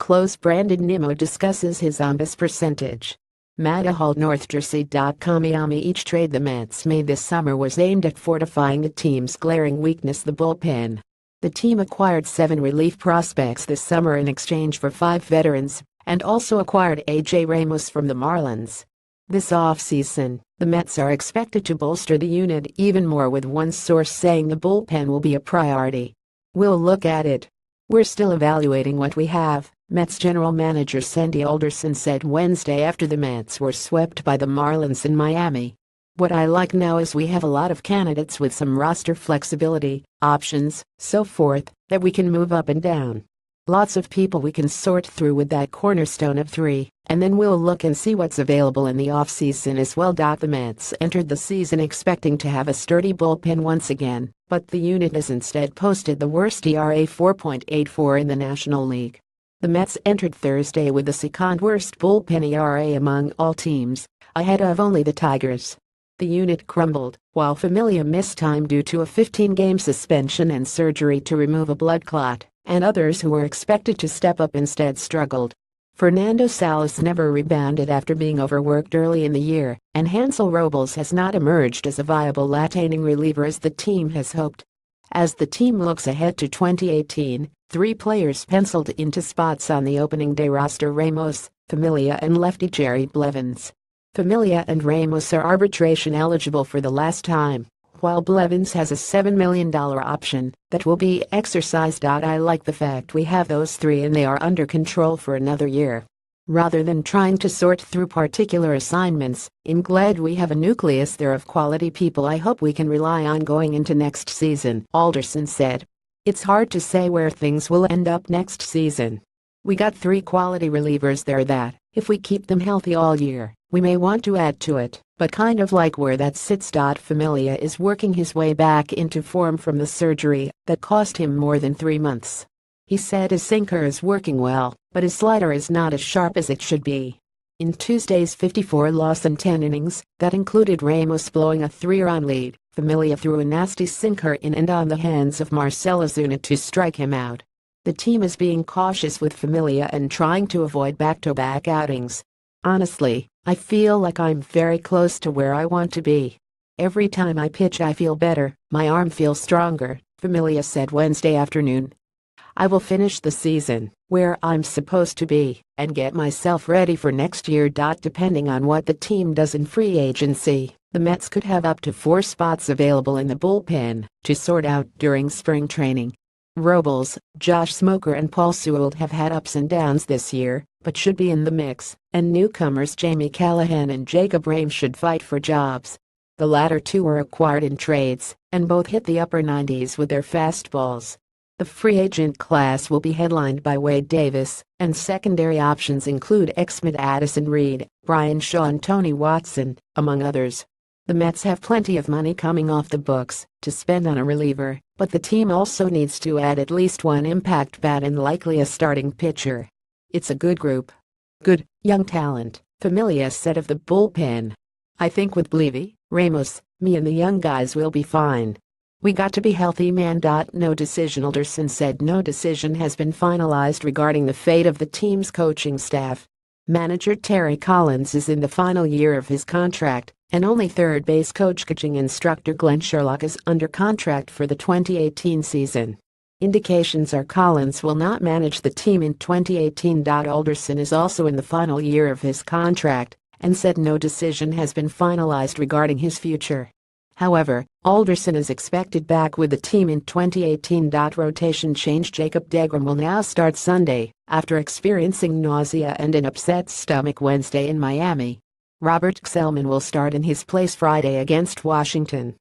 close. Brandon Nimmo discusses his onbase percentage. EhaltNorthJersey.comMIAMI Each trade the Mets made this summer was aimed at fortifying the team's glaring weakness, the bullpen. The team acquired 7 relief prospects this summer in exchange for 5 veterans, and also acquired A.J. Ramos from the Marlins. This offseason, the Mets are expected to bolster the unit even more, with one source saying the bullpen will be a priority. "We'll look at it. We're still evaluating what we have," Mets general manager Sandy Alderson said Wednesday after the Mets were swept by the Marlins in Miami. "What I like now is we have a lot of candidates with some roster flexibility, options, so forth, that we can move up and down. Lots of people we can sort through with that cornerstone of 3, and then we'll look and see what's available in the offseason as well." The Mets entered the season expecting to have a sturdy bullpen once again, but the unit has instead posted the worst ERA, 4.84 in the National League. The Mets entered Thursday with the second-worst bullpen ERA among all teams, ahead of only the Tigers. The unit crumbled, while Familia missed time due to a 15-game suspension and surgery to remove a blood clot, and others who were expected to step up instead struggled. Fernando Salas never rebounded after being overworked early in the year, and Hansel Robles has not emerged as a viable left-handing reliever as the team has hoped. As the team looks ahead to 2018, 3 players penciled into spots on the opening day roster: Ramos, Familia and lefty Jerry Blevins. Familia and Ramos are arbitration eligible for the last time, while Blevins has a $7 million option that will be exercised. "I like the fact we have those 3 and they are under control for another year. Rather than trying to sort through particular assignments, I'm glad we have a nucleus there of quality people I hope we can rely on going into next season," Alderson said. "It's hard to say where things will end up next season. We got 3 quality relievers there that, if we keep them healthy all year, we may want to add to it, but kind of like where that sits." Familia is working his way back into form from the surgery that cost him more than 3 months. He said his sinker is working well, but his slider is not as sharp as it should be. In Tuesday's 54 loss in 10 innings, that included Ramos blowing a 3-run lead, Familia threw a nasty sinker in and on the hands of Marcell Ozuna to strike him out. The team is being cautious with Familia and trying to avoid back-to-back outings. "Honestly, I feel like I'm very close to where I want to be. Every time I pitch I feel better, my arm feels stronger," Familia said Wednesday afternoon. "I will finish the season where I'm supposed to be and get myself ready for next year." Depending on what the team does in free agency, the Mets could have up to 4 spots available in the bullpen to sort out during spring training. Robles, Josh Smoker and Paul Sewell have had ups and downs this year, but should be in the mix, and newcomers Jamie Callahan and Jacob Rame should fight for jobs. The latter 2 were acquired in trades, and both hit the upper 90s with their fastballs. The free agent class will be headlined by Wade Davis, and secondary options include ex-Mid Addison Reed, Brian Shaw and Tony Watson, among others. The Mets have plenty of money coming off the books to spend on a reliever, but the team also needs to add at least 1 impact bat and likely a starting pitcher. "It's a good group. Good, young talent," Familia said of the bullpen. "I think with Blevy, Ramos, me and the young guys will be fine. We got to be healthy, man." No decision. Alderson said no decision has been finalized regarding the fate of the team's coaching staff. Manager Terry Collins is in the final year of his contract, and only third base coaching instructor Glenn Sherlock is under contract for the 2018 season. Indications are Collins will not manage the team in 2018. Alderson is also in the final year of his contract and said no decision has been finalized regarding his future. However, Alderson is expected back with the team in 2018. Rotation change Jacob deGrom will now start Sunday after experiencing nausea and an upset stomach Wednesday in Miami. Robert Gsellman will start in his place Friday against Washington.